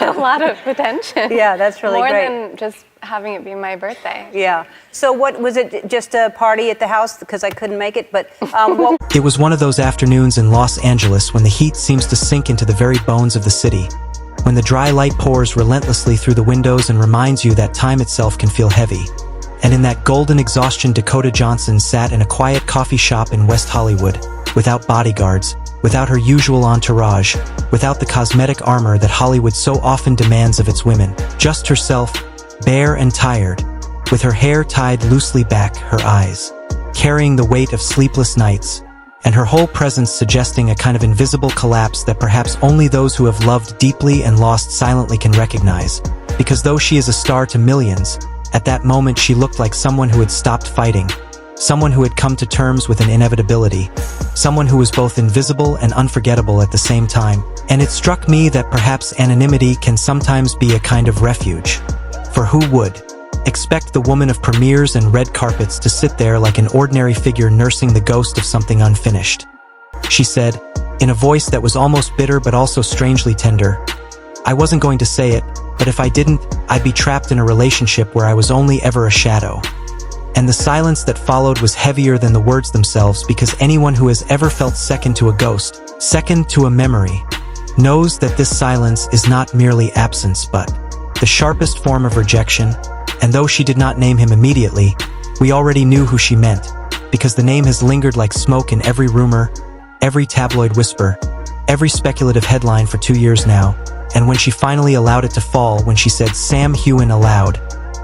attention. A lot of attention. Yeah, that's really great. More than just having it be my birthday. Yeah. So what was it? Just a party at the house because I couldn't make it? But It was one of those afternoons in Los Angeles when the heat seems to sink into the very bones of the city, when the dry light pours relentlessly through the windows and reminds you that time itself can feel heavy. And in that golden exhaustion, Dakota Johnson sat in a quiet coffee shop in West Hollywood, without bodyguards, without her usual entourage, without the cosmetic armor that Hollywood so often demands of its women. Just herself, bare and tired, with her hair tied loosely back, her eyes carrying the weight of sleepless nights, and her whole presence suggesting a kind of invisible collapse that perhaps only those who have loved deeply and lost silently can recognize. Because though she is a star to millions, at that moment she looked like someone who had stopped fighting, someone who had come to terms with an inevitability, someone who was both invisible and unforgettable at the same time. And it struck me that perhaps anonymity can sometimes be a kind of refuge. For who would expect the woman of premieres and red carpets to sit there like an ordinary figure nursing the ghost of something unfinished? She said, in a voice that was almost bitter but also strangely tender, "I wasn't going to say it, but if I didn't, I'd be trapped in a relationship where I was only ever a shadow." And the silence that followed was heavier than the words themselves, because anyone who has ever felt second to a ghost, second to a memory, knows that this silence is not merely absence but the sharpest form of rejection. And though she did not name him immediately, we already knew who she meant, because the name has lingered like smoke in every rumor, every tabloid whisper, every speculative headline for 2 years now. And when she finally allowed it to fall, when she said Sam Heughan aloud,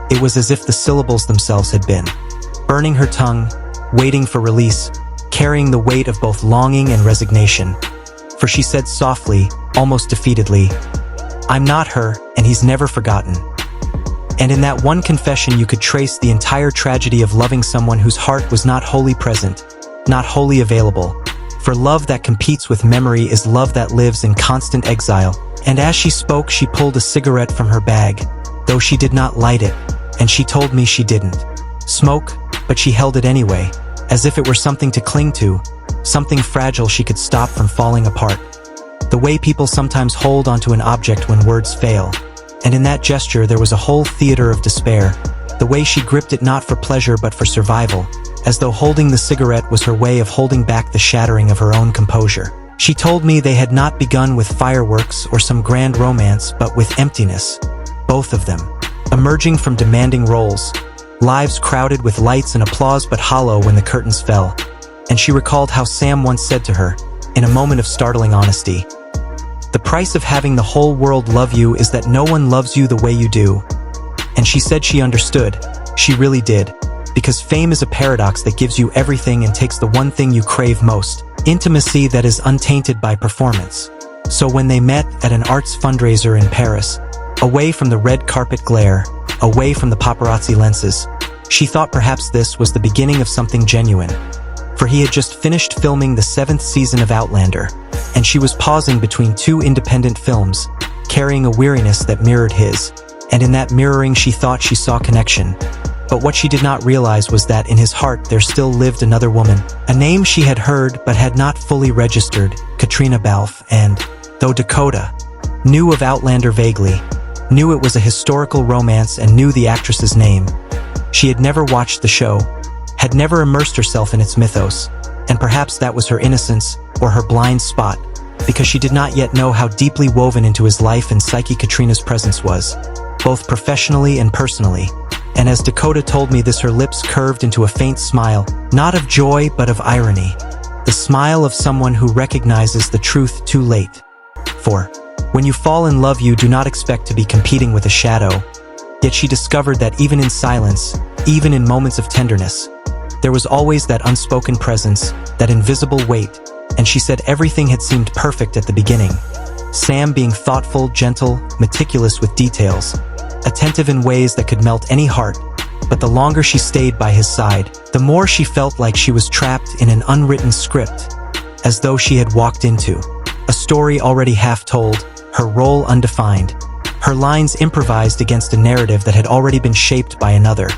it was as if the syllables themselves had been burning her tongue, waiting for release, carrying the weight of both longing and resignation. For she said softly, almost defeatedly, "I'm not her, and he's never forgotten." And in that one confession you could trace the entire tragedy of loving someone whose heart was not wholly present, not wholly available. For love that competes with memory is love that lives in constant exile. And as she spoke, she pulled a cigarette from her bag, though she did not light it, and she told me she didn't smoke, but she held it anyway, as if it were something to cling to, something fragile she could stop from falling apart. The way people sometimes hold onto an object when words fail. And in that gesture there was a whole theater of despair, the way she gripped it not for pleasure but for survival, as though holding the cigarette was her way of holding back the shattering of her own composure. She told me they had not begun with fireworks or some grand romance, but with emptiness, both of them, emerging from demanding roles, lives crowded with lights and applause but hollow when the curtains fell. And she recalled how Sam once said to her, in a moment of startling honesty, "The price of having the whole world love you is that no one loves you the way you do." And she said she understood. She really did. Because fame is a paradox that gives you everything and takes the one thing you crave most, intimacy that is untainted by performance. So when they met at an arts fundraiser in Paris, away from the red carpet glare, away from the paparazzi lenses, she thought perhaps this was the beginning of something genuine. For he had just finished filming the 7th season of Outlander, and she was pausing between 2 independent films, carrying a weariness that mirrored his, and in that mirroring she thought she saw connection. But what she did not realize was that in his heart there still lived another woman, a name she had heard but had not fully registered, Caitriona Balfe, and, though Dakota knew of Outlander vaguely, knew it was a historical romance and knew the actress's name, she had never watched the show, had never immersed herself in its mythos, and perhaps that was her innocence or her blind spot, because she did not yet know how deeply woven into his life and psyche Caitriona's presence was, both professionally and personally. And as Dakota told me this, her lips curved into a faint smile, not of joy but of irony, the smile of someone who recognizes the truth too late. For when you fall in love you do not expect to be competing with a shadow, yet she discovered that even in silence, even in moments of tenderness, there was always that unspoken presence, that invisible weight, and she said everything had seemed perfect at the beginning. Sam being thoughtful, gentle, meticulous with details, attentive in ways that could melt any heart, but the longer she stayed by his side, the more she felt like she was trapped in an unwritten script, as though she had walked into a story already half told, her role undefined, her lines improvised against a narrative that had already been shaped by another.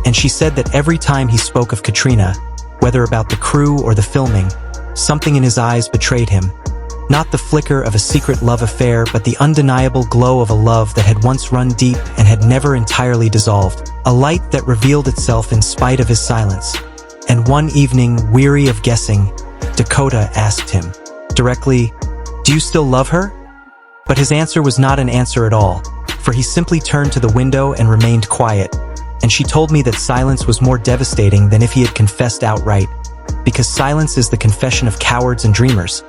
And she said that every time he spoke of Caitriona, whether about the crew or the filming, something in his eyes betrayed him. Not the flicker of a secret love affair, but the undeniable glow of a love that had once run deep and had never entirely dissolved. A light that revealed itself in spite of his silence. And one evening, weary of guessing, Dakota asked him directly, "Do you still love her?" But his answer was not an answer at all, for he simply turned to the window and remained quiet. And she told me that silence was more devastating than if he had confessed outright, because silence is the confession of cowards and dreamers.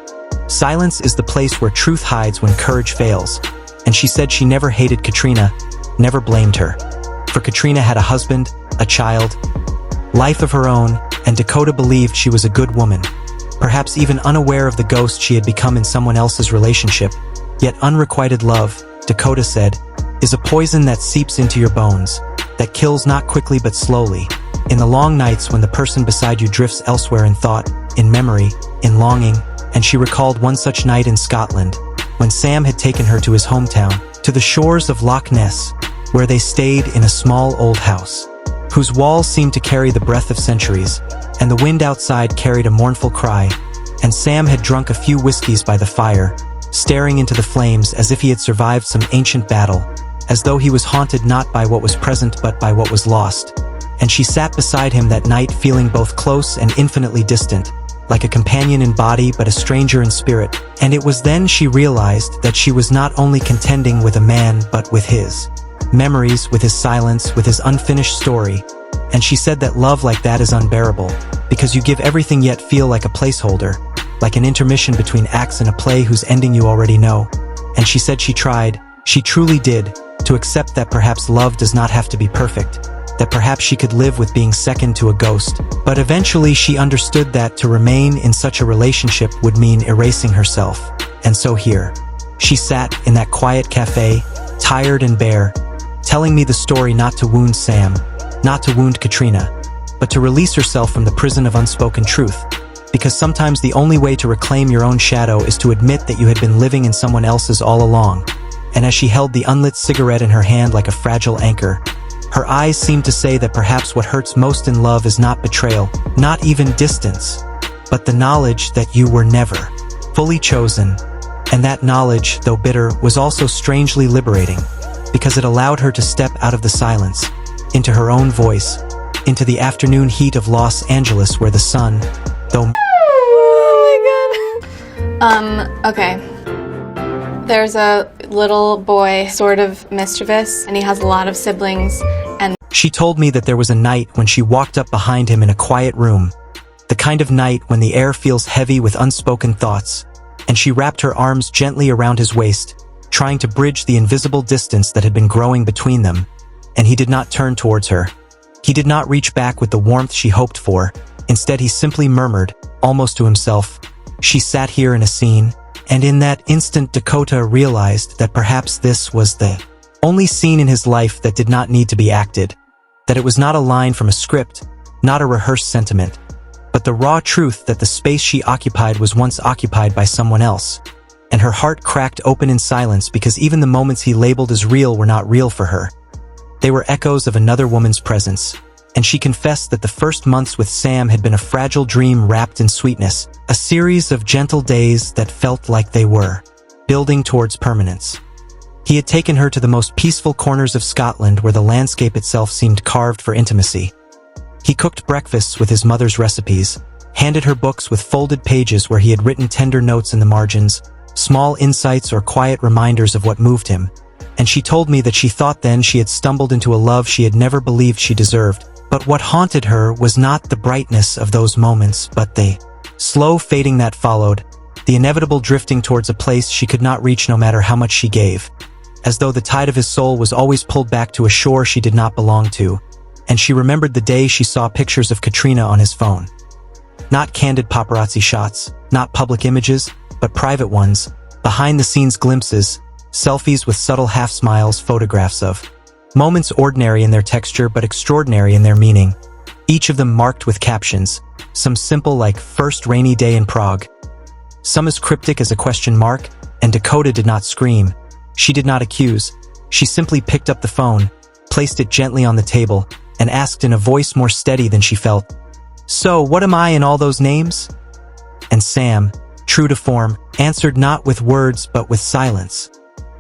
Silence is the place where truth hides when courage fails. And she said she never hated Caitriona, never blamed her. For Caitriona had a husband, a child, life of her own, and Dakota believed she was a good woman, perhaps even unaware of the ghost she had become in someone else's relationship. Yet unrequited love, Dakota said, is a poison that seeps into your bones, that kills not quickly but slowly, in the long nights when the person beside you drifts elsewhere in thought, in memory, in longing. And she recalled one such night in Scotland, when Sam had taken her to his hometown, to the shores of Loch Ness, where they stayed in a small old house, whose walls seemed to carry the breath of centuries, and the wind outside carried a mournful cry, and Sam had drunk a few whiskeys by the fire, staring into the flames as if he had survived some ancient battle, as though he was haunted not by what was present but by what was lost. And she sat beside him that night feeling both close and infinitely distant, like a companion in body but a stranger in spirit. And it was then she realized that she was not only contending with a man but with his memories, with his silence, with his unfinished story. And she said that love like that is unbearable, because you give everything yet feel like a placeholder, like an intermission between acts in a play whose ending you already know. And she said she tried, she truly did, to accept that perhaps love does not have to be perfect, that perhaps she could live with being second to a ghost. But eventually she understood that to remain in such a relationship would mean erasing herself. And so here, she sat in that quiet cafe, tired and bare, telling me the story not to wound Sam, not to wound Caitriona, but to release herself from the prison of unspoken truth. Because sometimes the only way to reclaim your own shadow is to admit that you had been living in someone else's all along. And as she held the unlit cigarette in her hand like a fragile anchor, her eyes seemed to say that perhaps what hurts most in love is not betrayal, not even distance, but the knowledge that you were never fully chosen. And that knowledge, though bitter, was also strangely liberating, because it allowed her to step out of the silence, into her own voice, into the afternoon heat of Los Angeles where the sun, though... Oh my god. Okay. There's a little boy, sort of mischievous, and he has a lot of siblings, and... She told me that there was a night when she walked up behind him in a quiet room, the kind of night when the air feels heavy with unspoken thoughts, and she wrapped her arms gently around his waist, trying to bridge the invisible distance that had been growing between them, and he did not turn towards her. He did not reach back with the warmth she hoped for. Instead, he simply murmured, almost to himself, "She sat here in a scene." And in that instant, Dakota realized that perhaps this was the only scene in his life that did not need to be acted, that it was not a line from a script, not a rehearsed sentiment, but the raw truth that the space she occupied was once occupied by someone else. And her heart cracked open in silence, because even the moments he labeled as real were not real for her. They were echoes of another woman's presence. And she confessed that the first months with Sam had been a fragile dream wrapped in sweetness, a series of gentle days that felt like they were building towards permanence. He had taken her to the most peaceful corners of Scotland, where the landscape itself seemed carved for intimacy. He cooked breakfasts with his mother's recipes, handed her books with folded pages where he had written tender notes in the margins, small insights or quiet reminders of what moved him. And she told me that she thought then she had stumbled into a love she had never believed she deserved. But what haunted her was not the brightness of those moments, but the slow fading that followed, the inevitable drifting towards a place she could not reach no matter how much she gave, as though the tide of his soul was always pulled back to a shore she did not belong to. And she remembered the day she saw pictures of Caitriona on his phone. Not candid paparazzi shots, not public images, but private ones, behind-the-scenes glimpses, selfies with subtle half-smiles, photographs of moments ordinary in their texture but extraordinary in their meaning, each of them marked with captions, some simple like "first rainy day in Prague," some as cryptic as a question mark. And Dakota did not scream. She did not accuse. She simply picked up the phone, placed it gently on the table, and asked in a voice more steady than she felt, "So, what am I in all those names?" And Sam, true to form, answered not with words but with silence.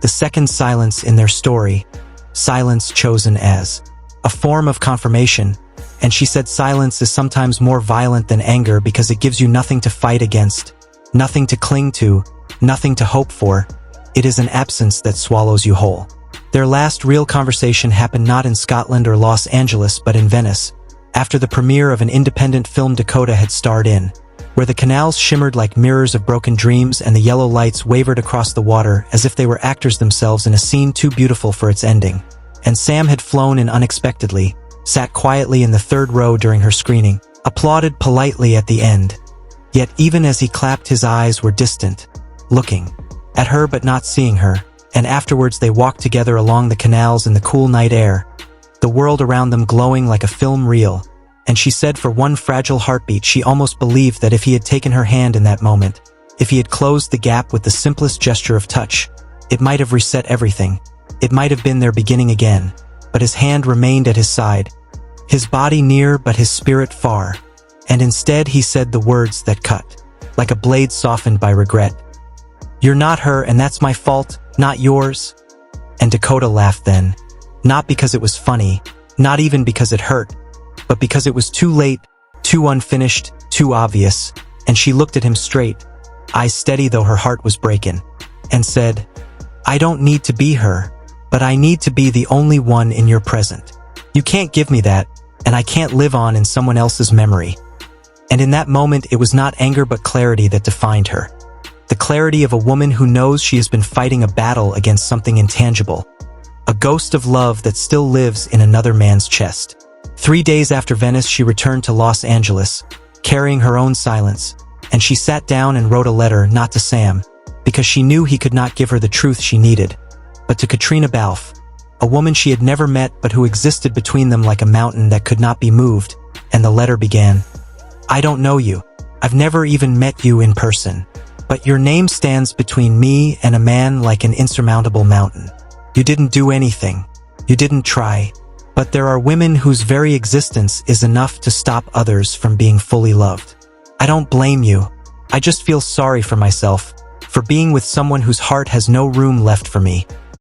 The second silence in their story, silence chosen as a form of confirmation, and she said silence is sometimes more violent than anger because it gives you nothing to fight against, nothing to cling to, nothing to hope for. It is an absence that swallows you whole. Their last real conversation happened not in Scotland or Los Angeles but in Venice, after the premiere of an independent film Dakota had starred in, where the canals shimmered like mirrors of broken dreams and the yellow lights wavered across the water as if they were actors themselves in a scene too beautiful for its ending. And Sam had flown in unexpectedly, sat quietly in the third row during her screening, applauded politely at the end. Yet even as he clapped, his eyes were distant, looking at her but not seeing her, and afterwards they walked together along the canals in the cool night air, the world around them glowing like a film reel, and she said for one fragile heartbeat she almost believed that if he had taken her hand in that moment, if he had closed the gap with the simplest gesture of touch, it might have reset everything. It might have been their beginning again, but his hand remained at his side, his body near but his spirit far, and instead he said the words that cut, like a blade softened by regret. "You're not her, and that's my fault, not yours." And Dakota laughed then, not because it was funny, not even because it hurt, but because it was too late, too unfinished, too obvious, and she looked at him straight, eyes steady though her heart was breaking, and said, "I don't need to be her, but I need to be the only one in your present. You can't give me that, and I can't live on in someone else's memory." And in that moment it was not anger but clarity that defined her. The clarity of a woman who knows she has been fighting a battle against something intangible, a ghost of love that still lives in another man's chest. 3 days after Venice, she returned to Los Angeles, carrying her own silence, and she sat down and wrote a letter not to Sam, because she knew he could not give her the truth she needed, but to Caitriona Balfe, a woman she had never met but who existed between them like a mountain that could not be moved, and the letter began, "I don't know you. I've never even met you in person. But your name stands between me and a man like an insurmountable mountain. You didn't do anything. You didn't try. But there are women whose very existence is enough to stop others from being fully loved. I don't blame you. I just feel sorry for myself, for being with someone whose heart has no room left for me.